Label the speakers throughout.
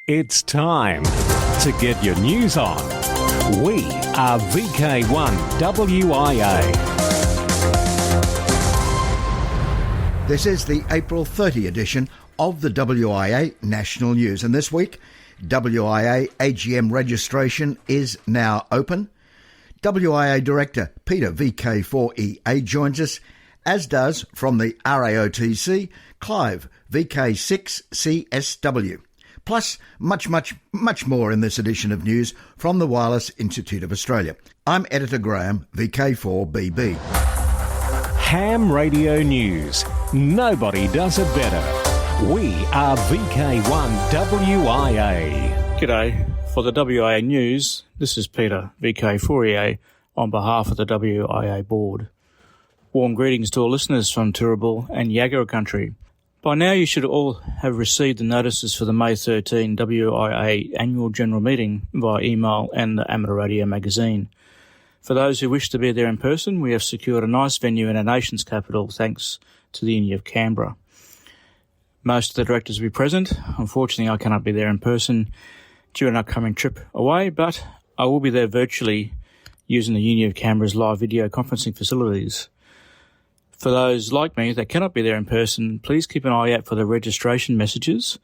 Speaker 1: It's time to get your news on. We are VK1WIA.
Speaker 2: This is the April 30 edition of the WIA National News, and this week WIA AGM registration is now open. WIA Director Peter VK1WIA joins us, as does from the RAOTC Clive VK6CSW. Plus, much more in this edition of news from the Wireless Institute of Australia. I'm Editor Graham, VK4BB.
Speaker 1: Ham Radio News. Nobody does it better. We are VK1WIA.
Speaker 3: G'day. For the WIA News, this is Peter, VK4EA, on behalf of the WIA Board. Warm greetings to all listeners from Turrbal and Yagara country. By now you should all have received the notices for the May 13 WIA Annual General Meeting via email and the Amateur Radio magazine. For those who wish to be there in person, we have secured a nice venue in our nation's capital thanks to the Uni of Canberra. Most of the directors will be present. Unfortunately, I cannot be there in person due to an upcoming trip away, but I will be there virtually using the Uni of Canberra's live video conferencing facilities. For those like me that cannot be there in person, please keep an eye out for the registration messages,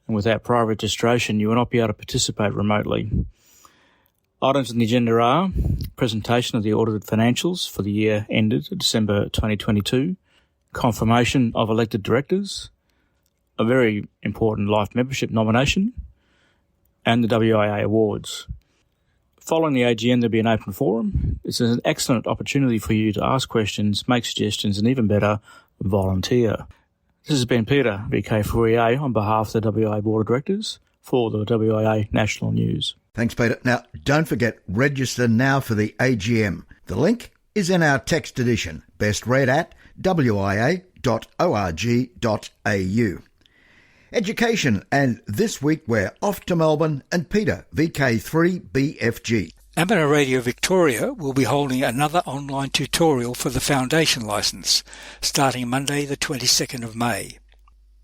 Speaker 3: and without prior registration you will not be able to participate remotely. Items on the agenda are presentation of the audited financials for the year ended December 2022, confirmation of elected directors, a very important life membership nomination, and the WIA Awards. Following the AGM, there'll be an open forum. It's an excellent opportunity for you to ask questions, make suggestions, and even better, volunteer. This has been Peter, VK4EA, on behalf of the WIA Board of Directors for the WIA National News.
Speaker 2: Thanks, Peter. Now, don't forget, register now for the AGM. The link is in our text edition, best read at wia.org.au. Education, and this week we're off to Melbourne, and Peter, VK3BFG.
Speaker 4: Amateur Radio Victoria will be holding another online tutorial for the foundation licence, starting Monday the 22nd of May.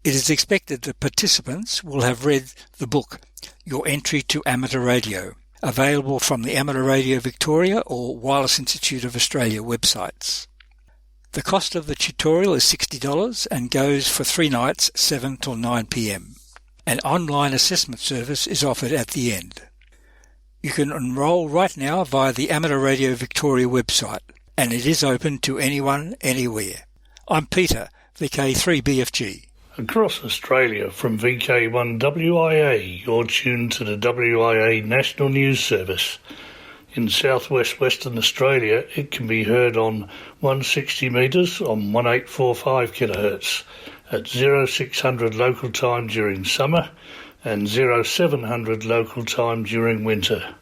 Speaker 4: It is expected that participants will have read the book, Your Entry to Amateur Radio, available from the Amateur Radio Victoria or Wireless Institute of Australia websites. The cost of the tutorial is $60 and goes for 3 nights, 7 till 9 p.m. An online assessment service is offered at the end. You can enrol right now via the Amateur Radio Victoria website, and it is open to anyone, anywhere. I'm Peter, VK3BFG.
Speaker 5: Across Australia from VK1WIA, you're tuned to the WIA National News Service. In southwest Western Australia, it can be heard on 160 metres on 1845 kHz at 0600 local time during summer and 0700 local time during winter.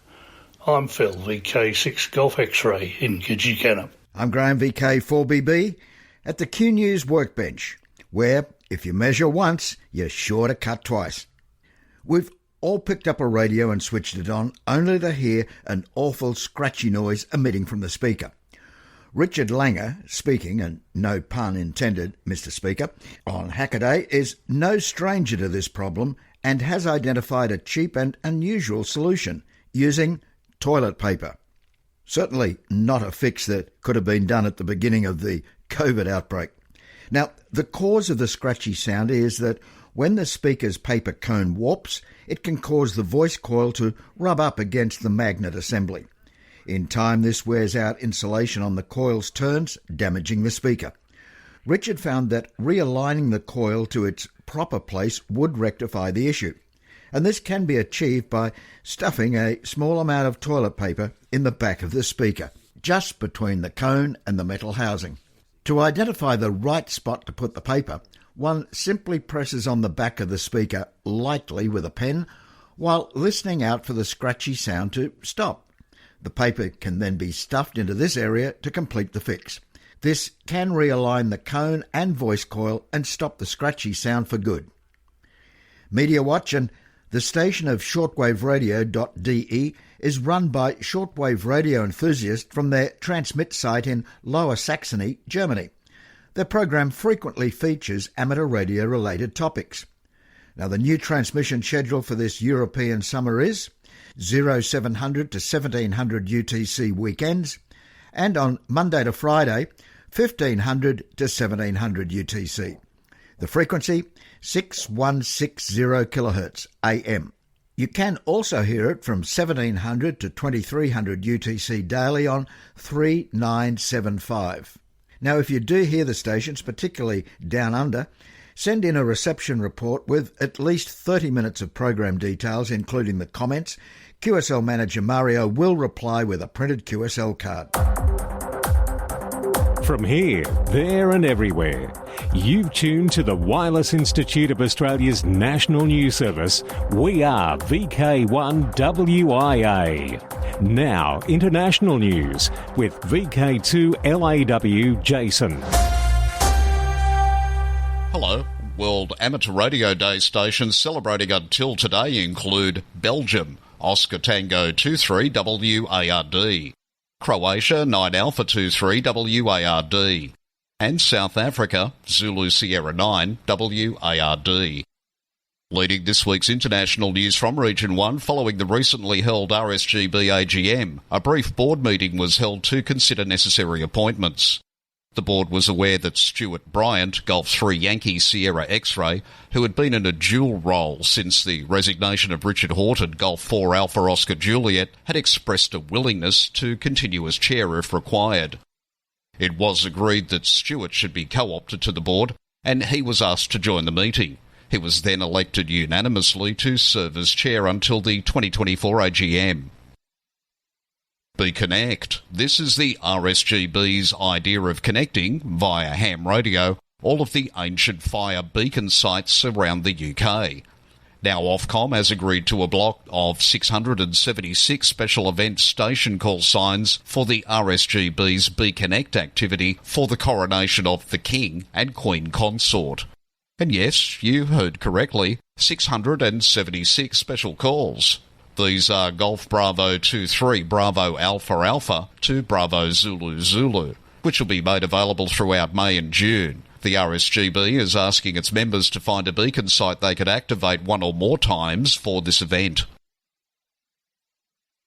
Speaker 5: I'm Phil, VK6 Golf X-Ray in Kidgikana.
Speaker 2: I'm Graham, VK4BB, at the Q News workbench, where if you measure once, you're sure to cut twice. We've all picked up a radio and switched it on, only to hear an awful scratchy noise emitting from the speaker. Richard Langer, speaking, and no pun intended, Mr. Speaker, on Hackaday, is no stranger to this problem and has identified a cheap and unusual solution, using toilet paper. Certainly not a fix that could have been done at the beginning of the COVID outbreak. Now, the cause of the scratchy sound is that when the speaker's paper cone warps, it can cause the voice coil to rub up against the magnet assembly. In time, this wears out insulation on the coil's turns, damaging the speaker. Richard found that realigning the coil to its proper place would rectify the issue, and this can be achieved by stuffing a small amount of toilet paper in the back of the speaker, just between the cone and the metal housing. To identify the right spot to put the paper, one simply presses on the back of the speaker lightly with a pen while listening out for the scratchy sound to stop. The paper can then be stuffed into this area to complete the fix. This can realign the cone and voice coil and stop the scratchy sound for good. Media Watch and the station of shortwaveradio.de is run by shortwave radio enthusiasts from their transmit site in Lower Saxony, Germany. Their program frequently features amateur radio-related topics. Now, the new transmission schedule for this European summer is 0700 to 1700 UTC weekends, and on Monday to Friday, 1500 to 1700 UTC. The frequency, 6160 kHz AM. You can also hear it from 1700 to 2300 UTC daily on 3975. Now, if you do hear the stations, particularly down under, send in a reception report with at least 30 minutes of program details, including the comments. QSL manager Mario will reply with a printed QSL card.
Speaker 1: From here, there and everywhere, you've tuned to the Wireless Institute of Australia's national news service. We are VK1WIA. Now, international news with VK2LAW Jason.
Speaker 6: Hello. World Amateur Radio Day stations celebrating until today include Belgium, Oscar Tango 23 WARD, Croatia 9 Alpha 23 WARD, and South Africa Zulu Sierra 9 WARD. Leading this week's international news from Region 1, following the recently held RSGB AGM, a brief board meeting was held to consider necessary appointments. The board was aware that Stuart Bryant, Golf 3 Yankee Sierra X-Ray, who had been in a dual role since the resignation of Richard Horton, Golf 4 Alpha Oscar Juliet, had expressed a willingness to continue as chair if required. It was agreed that Stuart should be co-opted to the board, and he was asked to join the meeting. He was then elected unanimously to serve as chair until the 2024 AGM. BeConnect. This is the RSGB's idea of connecting, via ham radio, all of the ancient fire beacon sites around the UK. Now Ofcom has agreed to a block of 676 special event station call signs for the RSGB's BeConnect activity for the coronation of the King and Queen Consort. And yes, you heard correctly, 676 special calls. These are Golf Bravo 23 Bravo Alpha Alpha to Bravo Zulu Zulu, which will be made available throughout May and June. The RSGB is asking its members to find a beacon site they could activate one or more times for this event.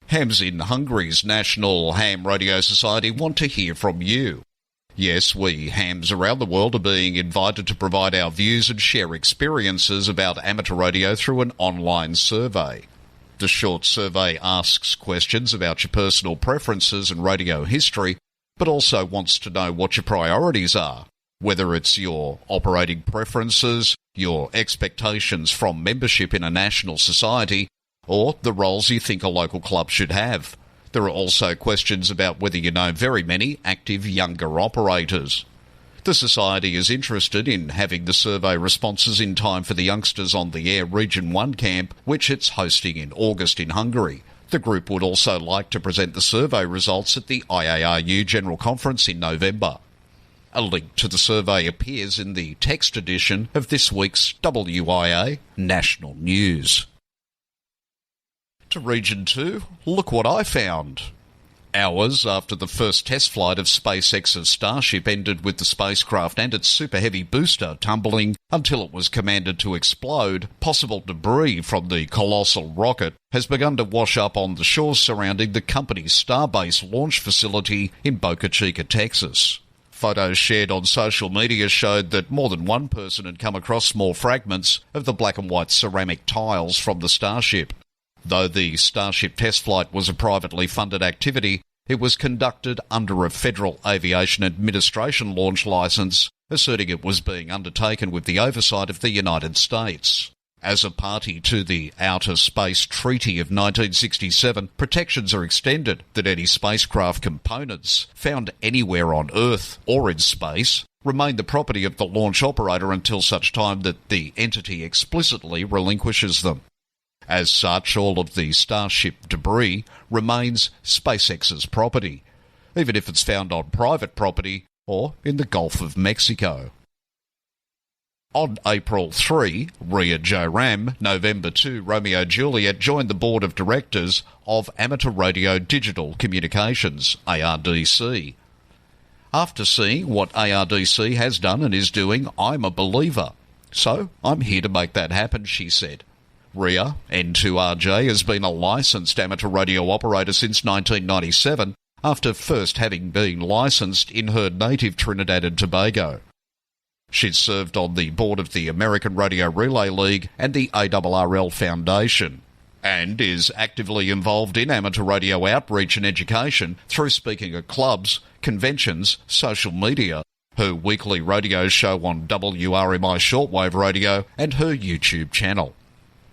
Speaker 6: Hams in Hungary's National Ham Radio Society want to hear from you. Yes, we hams around the world are being invited to provide our views and share experiences about amateur radio through an online survey. The short survey asks questions about your personal preferences and radio history, but also wants to know what your priorities are, whether it's your operating preferences, your expectations from membership in a national society, or the roles you think a local club should have. There are also questions about whether you know very many active younger operators. The Society is interested in having the survey responses in time for the Youngsters on the Air Region 1 camp, which it's hosting in August in Hungary. The group would also like to present the survey results at the IARU General Conference in November. A link to the survey appears in the text edition of this week's WIA National News. To Region 2, look what I found. Hours after the first test flight of SpaceX's Starship ended with the spacecraft and its Super Heavy booster tumbling until it was commanded to explode, possible debris from the colossal rocket has begun to wash up on the shores surrounding the company's Starbase launch facility in Boca Chica, Texas. Photos shared on social media showed that more than one person had come across small fragments of the black and white ceramic tiles from the Starship. Though the Starship test flight was a privately funded activity, it was conducted under a Federal Aviation Administration launch licence, asserting it was being undertaken with the oversight of the United States. As a party to the Outer Space Treaty of 1967, protections are extended that any spacecraft components found anywhere on Earth or in space remain the property of the launch operator until such time that the entity explicitly relinquishes them. As such, all of the Starship debris remains SpaceX's property, even if it's found on private property or in the Gulf of Mexico. On April 3, Ria Joram, November 2, Romeo Juliet joined the board of directors of Amateur Radio Digital Communications, ARDC. After seeing what ARDC has done and is doing, I'm a believer. So I'm here to make that happen, she said. RIA, N2RJ, has been a licensed amateur radio operator since 1997, after first having been licensed in her native Trinidad and Tobago. She's served on the board of the American Radio Relay League and the ARRL Foundation, and is actively involved in amateur radio outreach and education through speaking at clubs, conventions, social media, her weekly radio show on WRMI shortwave radio, and her YouTube channel.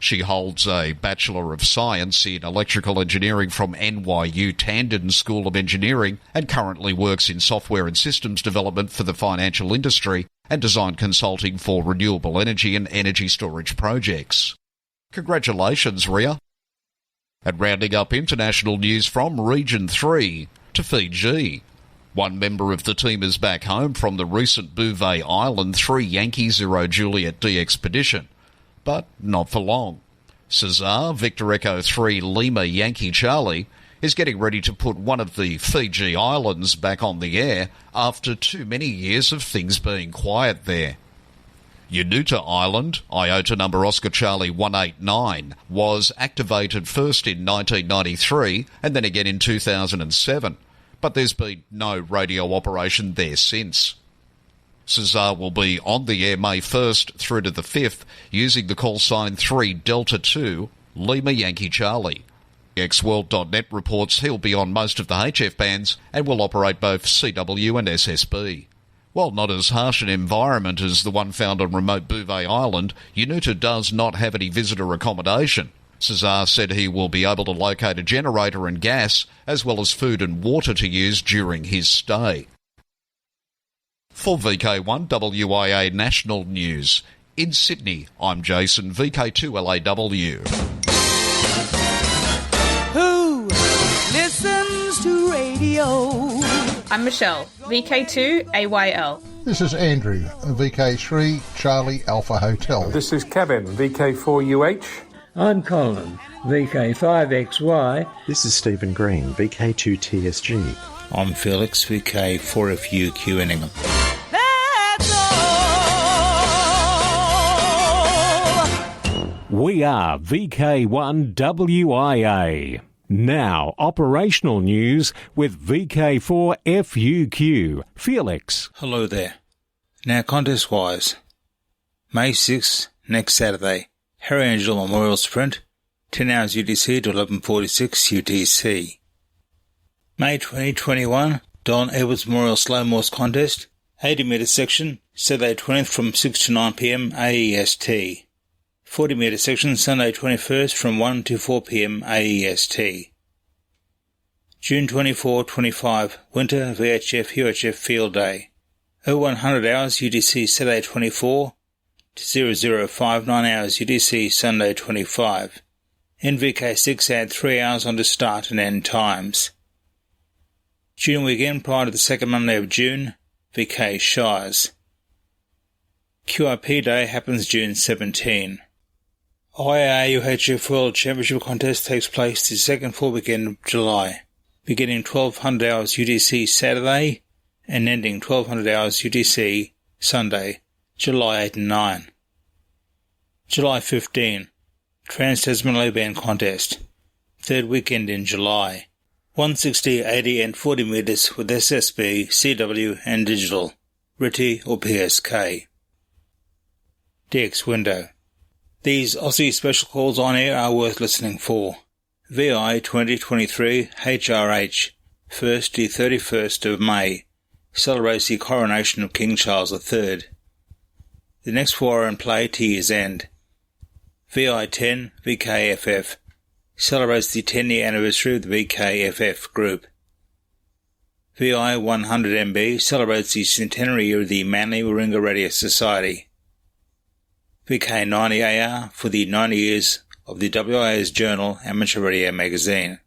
Speaker 6: She holds a Bachelor of Science in Electrical Engineering from NYU Tandon School of Engineering and currently works in software and systems development for the financial industry and design consulting for renewable energy and energy storage projects. Congratulations, RIA. And rounding up international news from Region 3 to Fiji. One member of the team is back home from the recent Bouvet Island 3 Yankee 0 Juliet D expedition. But not for long. Cesar, Victor Echo 3 Lima Yankee Charlie, is getting ready to put one of the Fiji Islands back on the air after too many years of things being quiet there. Unuta Island, IOTA number Oscar Charlie 189, was activated first in 1993 and then again in 2007, but there's been no radio operation there since. Cesar will be on the air May 1st through to the 5th using the call sign 3 Delta 2 Lima Yankee Charlie. Xworld.net reports he'll be on most of the HF bands and will operate both CW and SSB. While not as harsh an environment as the one found on remote Bouvet Island, Unuta does not have any visitor accommodation. Cesar said he will be able to locate a generator and gas, as well as food and water to use during his stay. For VK1WIA National News, in Sydney, I'm Jason, VK2LAW.
Speaker 7: Who listens to radio?
Speaker 8: I'm Michelle, VK2AYL.
Speaker 9: This is Andrew, VK3 Charlie Alpha Hotel.
Speaker 10: This is Kevin, VK4UH.
Speaker 11: I'm Colin, VK5XY.
Speaker 12: This is Stephen Green, VK2TSG.
Speaker 13: I'm Felix, VK4FUQ Inningham.
Speaker 1: We are VK1WIA. Now, operational news with VK4FUQ. Felix.
Speaker 13: Hello there. Now, contest-wise, May 6th, next Saturday, Harry Angel Memorial Sprint, 10 hours UTC to 11:46 UTC. May 2021, Don Edwards Memorial Slow Morse Contest, 80-metre section, Saturday 20th from 6 to 9 p.m. AEST. 40-metre section, Sunday 21st from 1 to 4 p.m. AEST. June 24-25, Winter VHF UHF Field Day. 0100 hours UTC Saturday 24 to 0059 hours UTC Sunday 25. NVK6 add 3 hours on to start and end times. June weekend prior to the second Monday of June, VK Shires. QRP Day happens June 17. WIA UHF World Championship Contest takes place the second full weekend of July, beginning 1200 hours UTC Saturday and ending 1200 hours UTC Sunday, July 8 and 9. July 15, Trans-Tasman Low Band Contest, third weekend in July, 160, 80 and 40 metres with SSB, CW and digital, RITI or PSK. DX window. These Aussie special calls on air are worth listening for. VI 2023 HRH, 1st to 31st of May, celebrates the coronation of King Charles III. The next 4 are in play to year's end. VI 10 VKFF, celebrates the 10-year anniversary of the VKFF group. VI 100 MB celebrates the centenary year of the Manly Warringah Radio Society. VK90AR for the 90 years of the WIA's journal Amateur Radio Magazine.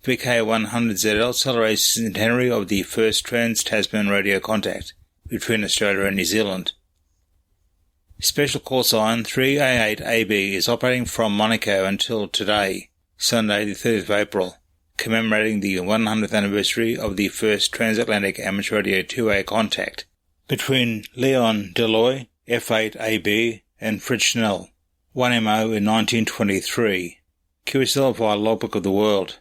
Speaker 13: VK100ZL celebrates the centenary of the first Trans-Tasman radio contact between Australia and New Zealand. Special call sign 3A8AB is operating from Monaco until today, Sunday the 3rd of April, commemorating the 100th anniversary of the first transatlantic amateur radio 2A contact between Leon Deloy F8AB and Fred Schnell. 1MO in 1923. QSL via Logbook of the World.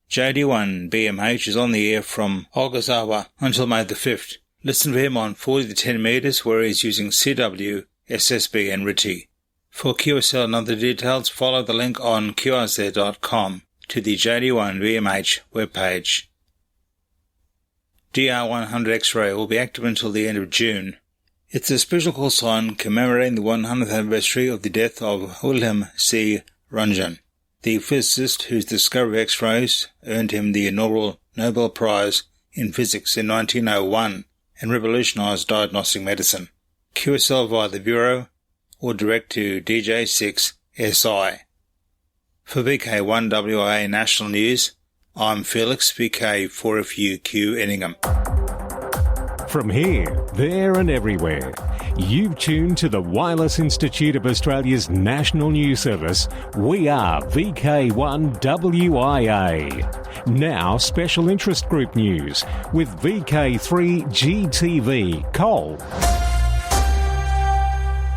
Speaker 13: JD1 BMH is on the air from Ogasawa until May the 5th. Listen for him on 40 to 10 metres where he is using CW, SSB and RTTY. For QSL and other details, follow the link on qrz.com to the JD1 BMH webpage. DR100 X-ray will be active until the end of June. It's a special call sign commemorating the 100th anniversary of the death of Wilhelm C. Röntgen, the physicist whose discovery of X-rays earned him the inaugural Nobel Prize in Physics in 1901 and revolutionised diagnostic medicine. QSL via the Bureau or direct to DJ6SI. For VK1WIA National News, I'm Felix, VK4FUQ Enningham.
Speaker 1: From here, there and everywhere, you've tuned to the Wireless Institute of Australia's National News Service. We are VK1WIA. Now, Special Interest Group News with VK3GTV. Cole.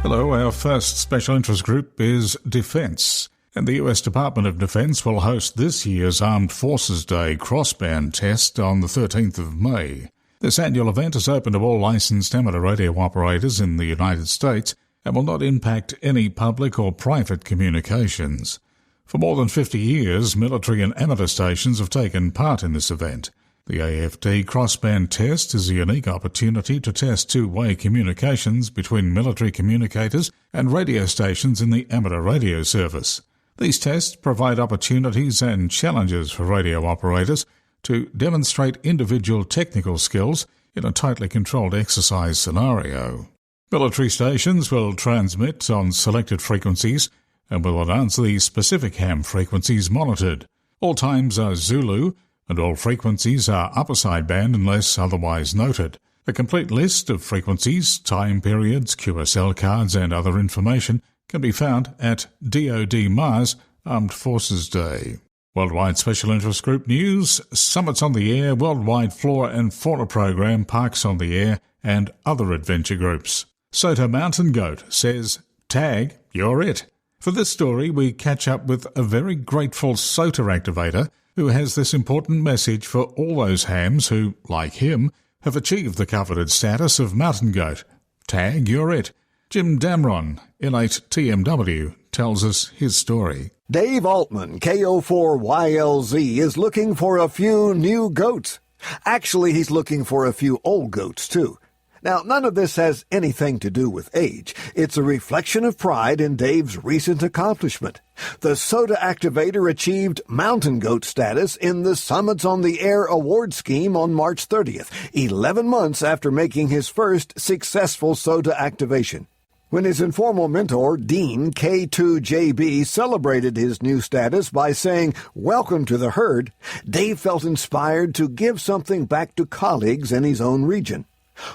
Speaker 14: Hello, our first Special Interest Group is Defence. And the US Department of Defence will host this year's Armed Forces Day crossband test on the 13th of May. This annual event is open to all licensed amateur radio operators in the United States and will not impact any public or private communications. For more than 50 years, military and amateur stations have taken part in this event. The AFD crossband test is a unique opportunity to test two-way communications between military communicators and radio stations in the amateur radio service. These tests provide opportunities and challenges for radio operators to demonstrate individual technical skills in a tightly controlled exercise scenario. Military stations will transmit on selected frequencies and will announce the specific ham frequencies monitored. All times are Zulu, and all frequencies are upper sideband unless otherwise noted. A complete list of frequencies, time periods, QSL cards and other information can be found at DoD Mars Armed Forces Day. Worldwide Special Interest Group News, Summits on the Air, Worldwide Flora and Fauna Program, Parks on the Air, and other adventure groups. Soto Mountain Goat says, "Tag, you're it." For this story, we catch up with a very grateful SOTA activator who has this important message for all those hams who, like him, have achieved the coveted status of mountain goat. Tag, you're it. Jim Damron, Innate TMW, tells us his story.
Speaker 15: Dave Altman, KO4YLZ, is looking for a few new goats. Actually, he's looking for a few old goats, too. Now, none of this has anything to do with age. It's a reflection of pride in Dave's recent accomplishment. The SOTA activator achieved mountain goat status in the Summits on the Air award scheme on March 30th, 11 months after making his first successful SOTA activation. When his informal mentor, Dean K2JB, celebrated his new status by saying, "Welcome to the herd," Dave felt inspired to give something back to colleagues in his own region.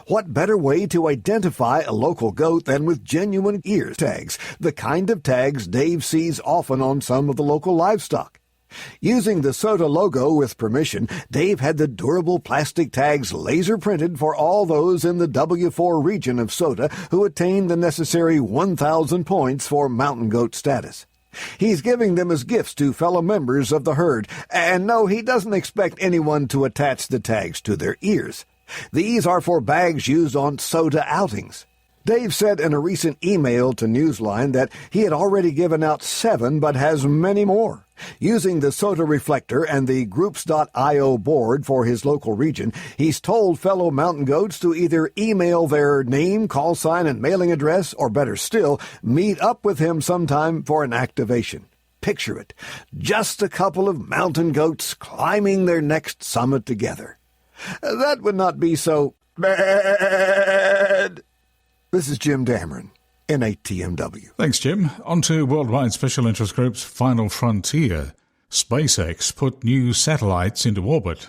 Speaker 15: What better way to identify a local goat than with genuine ear tags, the kind of tags Dave sees often on some of the local livestock? Using the SOTA logo with permission, Dave had the durable plastic tags laser printed for all those in the W4 region of SOTA who attained the necessary 1,000 points for mountain goat status. He's giving them as gifts to fellow members of the herd, and no, he doesn't expect anyone to attach the tags to their ears. These are for bags used on SOTA outings. Dave said in a recent email to Newsline that he had already given out 7 but has many more. Using the SOTA reflector and the Groups.io board for his local region, he's told fellow mountain goats to either email their name, call sign, and mailing address, or better still, meet up with him sometime for an activation. Picture it, just a couple of mountain goats climbing their next summit together. That would not be so bad. This is Jim Dameron, Innate TMW.
Speaker 14: Thanks, Jim. On to Worldwide Special Interest Group's Final Frontier. SpaceX put new satellites into orbit.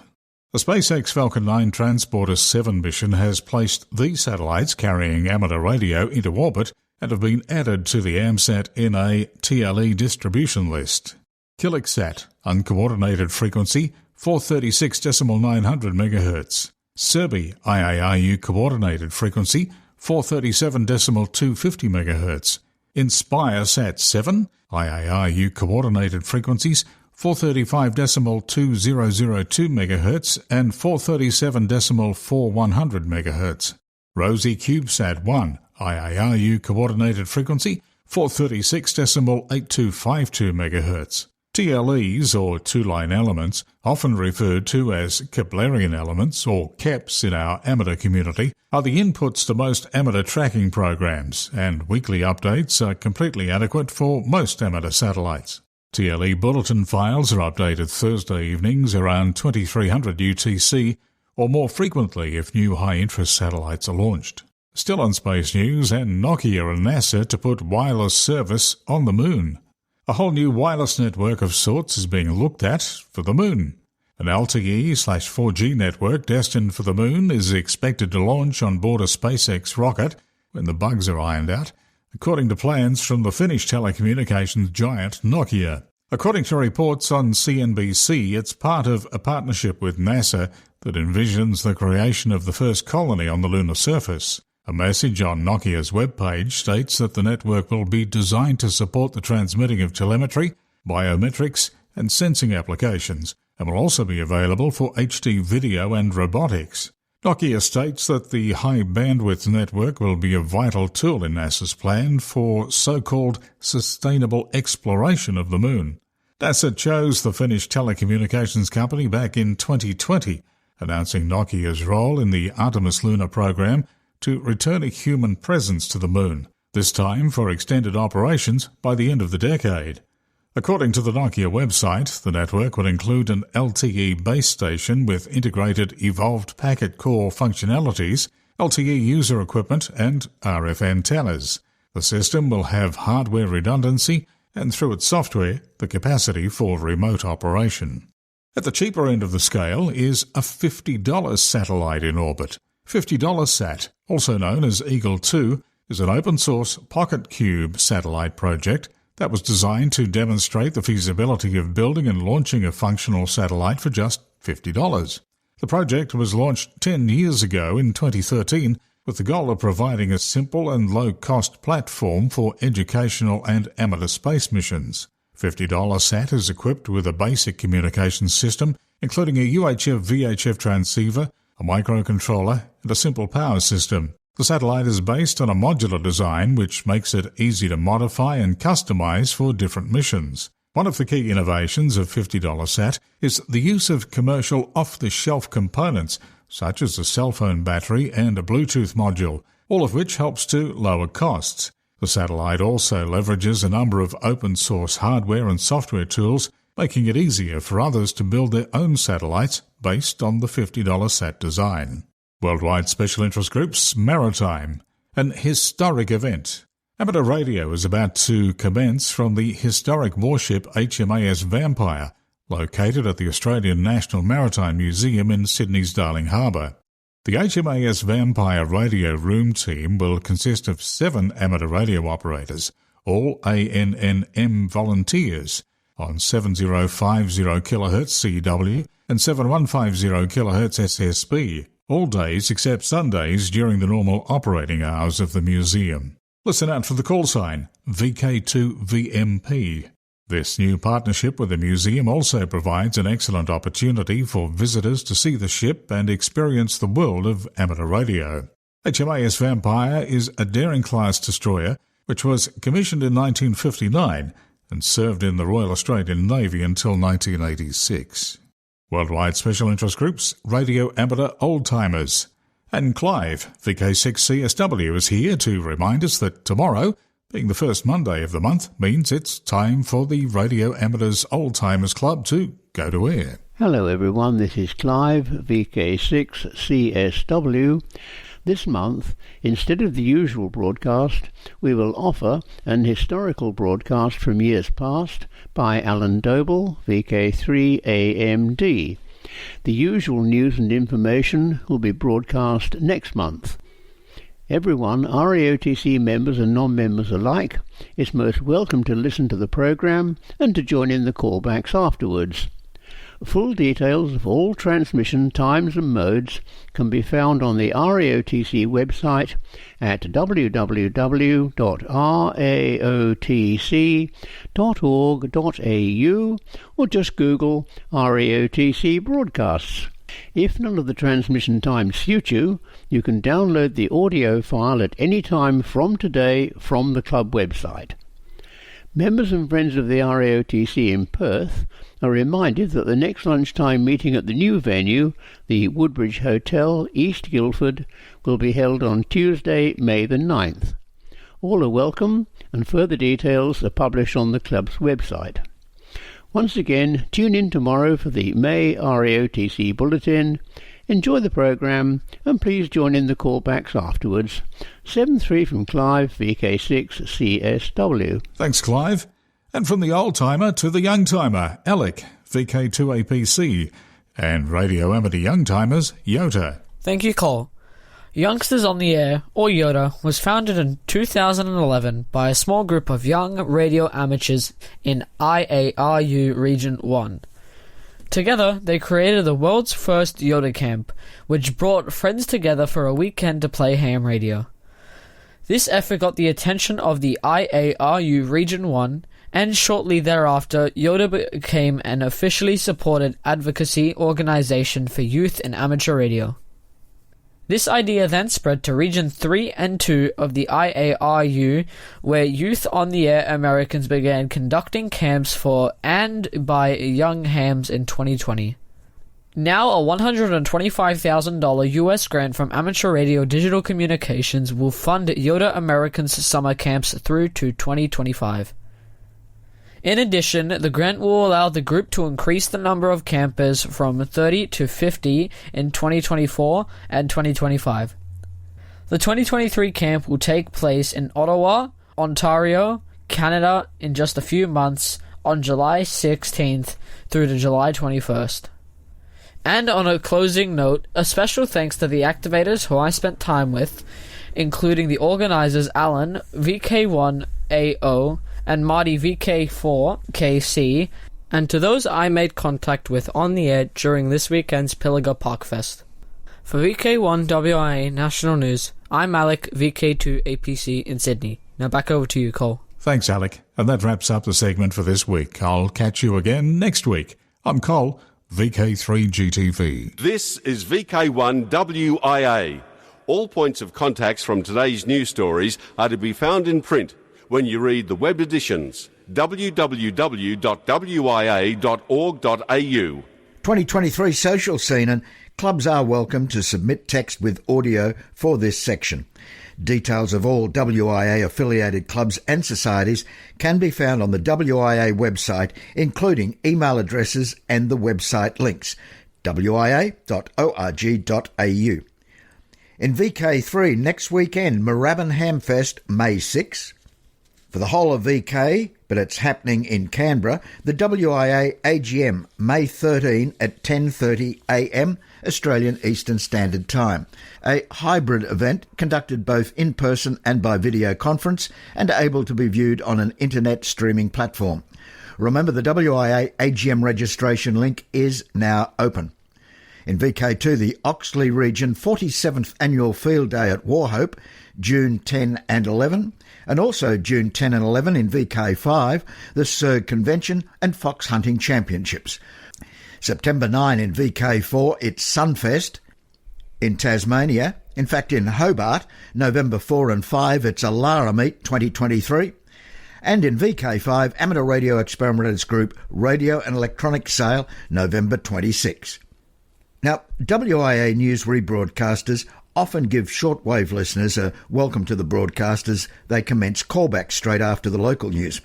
Speaker 14: The SpaceX Falcon 9 Transporter 7 mission has placed these satellites carrying amateur radio into orbit and have been added to the AMSAT NA TLE distribution list. KilixSat, uncoordinated frequency, 436.900 MHz. Serbi IARU coordinated frequency, 437.250 MHz. Inspire Sat 7, IARU coordinated frequencies, 435.2002 MHz and 437.4100 MHz. Rosie CubeSat 1, IARU coordinated frequency, 436.8252 MHz. TLEs, or two-line elements, often referred to as Keplerian elements or KEPs in our amateur community, are the inputs to most amateur tracking programs, and weekly updates are completely adequate for most amateur satellites. TLE bulletin files are updated Thursday evenings around 2300 UTC, or more frequently if new high-interest satellites are launched. Still on space news, and Nokia and NASA to put wireless service on the Moon. A whole new wireless network of sorts is being looked at for the Moon. An LTE/4G network destined for the Moon is expected to launch on board a SpaceX rocket when the bugs are ironed out, according to plans from the Finnish telecommunications giant Nokia. According to reports on CNBC, it's part of a partnership with NASA that envisions the creation of the first colony on the lunar surface. A message on Nokia's webpage states that the network will be designed to support the transmitting of telemetry, biometrics, and sensing applications, and will also be available for HD video and robotics. Nokia states that the high-bandwidth network will be a vital tool in NASA's plan for so-called sustainable exploration of the Moon. NASA chose the Finnish telecommunications company back in 2020, announcing Nokia's role in the Artemis lunar program to return a human presence to the Moon, this time for extended operations by the end of the decade. According to the Nokia website, the network will include an LTE base station with integrated evolved packet core functionalities, LTE user equipment and RF antennas. The system will have hardware redundancy and, through its software, the capacity for remote operation. At the cheaper end of the scale is a $50 satellite in orbit. $50sat, also known as Eagle 2, is an open-source Pocket Cube satellite project that was designed to demonstrate the feasibility of building and launching a functional satellite for just $50. The project was launched 10 years ago in 2013 with the goal of providing a simple and low-cost platform for educational and amateur space missions. $50sat is equipped with a basic communications system, including a UHF-VHF transceiver, a microcontroller, and a simple power system. The satellite is based on a modular design which makes it easy to modify and customize for different missions. One of the key innovations of $50sat is the use of commercial off-the-shelf components, such as a cell phone battery and a Bluetooth module, all of which helps to lower costs. The satellite also leverages a number of open-source hardware and software tools, making it easier for others to build their own satellites based on the $50sat design. Worldwide Special Interest Groups Maritime, an historic event. Amateur radio is about to commence from the historic warship HMAS Vampire, located at the Australian National Maritime Museum in Sydney's Darling Harbour. The HMAS Vampire radio room team will consist of 7 amateur radio operators, all ANNM volunteers, on 7050 kHz CW and 7150 kHz SSB, all days except Sundays during the normal operating hours of the museum. Listen out for the call sign, VK2VMP. This new partnership with the museum also provides an excellent opportunity for visitors to see the ship and experience the world of amateur radio. HMAS Vampire is a daring-class destroyer which was commissioned in 1959 and served in the Royal Australian Navy until 1986. Worldwide Special Interest Groups, Radio Amateur Old-Timers. And Clive, VK6CSW, is here to remind us that tomorrow, being the first Monday of the month, means it's time for the Radio Amateurs Old-Timers Club to go to air.
Speaker 16: Hello everyone, this is Clive, VK6CSW. This month, instead of the usual broadcast, we will offer an historical broadcast from years past by Alan Doble, VK3AMD. The usual news and information will be broadcast next month. Everyone, RAOTC members and non-members alike, is most welcome to listen to the programme and to join in the callbacks afterwards. Full details of all transmission times and modes can be found on the RAOTC website at www.raotc.org.au or just Google RAOTC broadcasts. If none of the transmission times suit you, you can download the audio file at any time from today from the club website. Members and friends of the RAOTC in Perth are reminded that the next lunchtime meeting at the new venue, the Woodbridge Hotel, East Guildford, will be held on Tuesday, May the 9th. All are welcome, and further details are published on the club's website. Once again, tune in tomorrow for the May RAOTC Bulletin. Enjoy the programme, and please join in the callbacks afterwards. 7-3 from Clive, VK6 CSW.
Speaker 14: Thanks, Clive. And from the old-timer to the young-timer, Alec, VK2APC, and Radio Amateur Young-timers, Yoda.
Speaker 17: Thank you, Cole. Youngsters on the Air, or Yoda, was founded in 2011 by a small group of young radio amateurs in IARU Region 1. Together, they created the world's first Yoda camp, which brought friends together for a weekend to play ham radio. This effort got the attention of the IARU Region 1, and shortly thereafter, Yoda became an officially supported advocacy organization for youth in amateur radio. This idea then spread to Region 3 and 2 of the IARU, where Youth on the Air Americans began conducting camps for and by young hams in 2020. Now a $125,000 US grant from Amateur Radio Digital Communications will fund Yoda Americans summer camps through to 2025. In addition, the grant will allow the group to increase the number of campers from 30 to 50 in 2024 and 2025. The 2023 camp will take place in Ottawa, Ontario, Canada in just a few months on July 16th through to July 21st. And on a closing note, a special thanks to the activators who I spent time with, including the organizers Alan, VK1AO, and Marty VK4KC, and to those I made contact with on the air during this weekend's Pilliga Parkfest. For VK1WIA National News, I'm Alec, VK2APC in Sydney. Now back over to you, Cole.
Speaker 14: Thanks, Alec. And that wraps up the segment for this week. I'll catch you again next week. I'm Cole, VK3GTV.
Speaker 18: This is VK1WIA. All points of contacts from today's news stories are to be found in print when you read the web editions, www.wia.org.au.
Speaker 2: 2023 social scene, and clubs are welcome to submit text with audio for this section. Details of all WIA affiliated clubs and societies can be found on the WIA website, including email addresses and the website links, wia.org.au. In VK3 next weekend, Moorabbin Hamfest, May 6. For the whole of VK, but it's happening in Canberra, the WIA AGM, May 13 at 10:30am Australian Eastern Standard Time. A hybrid event conducted both in person and by video conference and able to be viewed on an internet streaming platform. Remember, the WIA AGM registration link is now open. In VK2, the Oxley Region 47th Annual Field Day at Warhope, June 10 and 11, and also June 10 and 11 in VK5, the Surg Convention and Fox Hunting Championships. September 9 in VK4, it's Sunfest in Tasmania. In fact, in Hobart, November 4 and 5, it's Alara Meet 2023. And in VK5, Amateur Radio Experimenters Group Radio and Electronic Sale, November 26. Now, WIA news rebroadcasters often give shortwave listeners a welcome to the broadcast as they commence callbacks straight after the local news.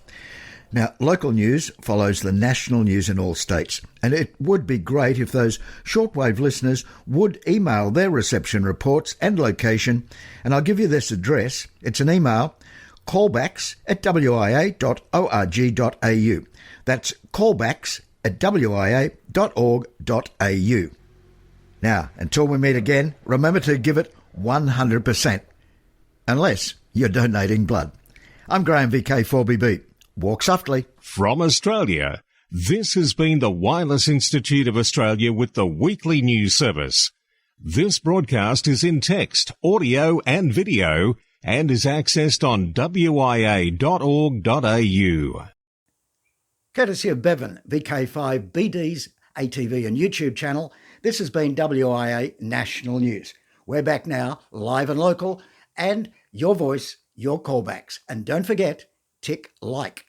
Speaker 2: Now, local news follows the national news in all states, and it would be great if those shortwave listeners would email their reception reports and location, and I'll give you this address. It's an email, callbacks@wia.org.au. That's callbacks@wia.org.au. Now, until we meet again, remember to give it 100%, unless you're donating blood. I'm Graham, VK4BB. Walk softly.
Speaker 1: From Australia, This has been the Wireless Institute of Australia with the weekly news service. This broadcast is in text, audio and video and is accessed on wia.org.au.
Speaker 2: Courtesy of Bevan, VK5BD's ATV and YouTube channel, this has been WIA National News. We're back now, live and local, and your voice, your callbacks. And don't forget, tick like.